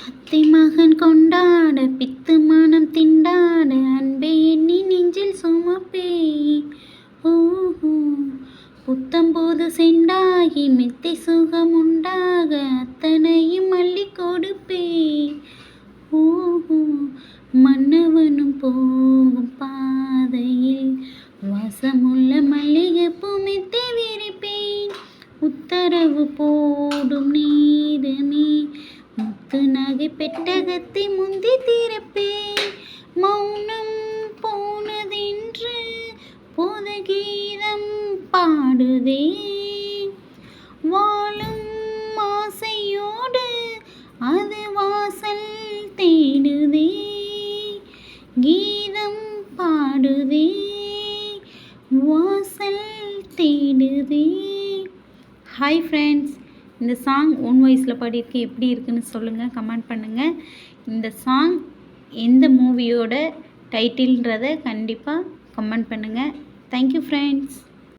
அத்தை மகன் கொண்டாட பித்து மனம் திண்டாட அன்பே எண்ணி நெஞ்சில் சுமப்பே. ஓஹோ புத்தம்போது செண்டாகி மெத்தை சுகம் உண்டாக அத்தனையும் அள்ளி கொடுப்பே. ஓஹோ மன்னவனும் போகும் பாதையில் வாசமுள்ள மல்லிகைப்பூ மெத்தை விரிப்பேன். உத்தரவு போடும் நேரமே முத்து நகை பெட்டகத்தை முந்தி திறப்பேன். மௌனம் போனதென்று போத கீதம் பாடுதே. வாழும் ஆசையோடு அது வாசல் தேடுதே. கீதம் பாடுதே வாசல் தேடுதே. ஹாய் ஃப்ரெண்ட்ஸ், இந்த சாங் ஓன் வாய்ஸில் பாடியிருக்கேன், எப்படி இருக்குன்னு சொல்லுங்கள், கமெண்ட் பண்ணுங்கள். இந்த சாங் எந்த மூவியோட டைட்டில்ன்றதை கண்டிப்பாக கமெண்ட் பண்ணுங்கள். Thank you friends.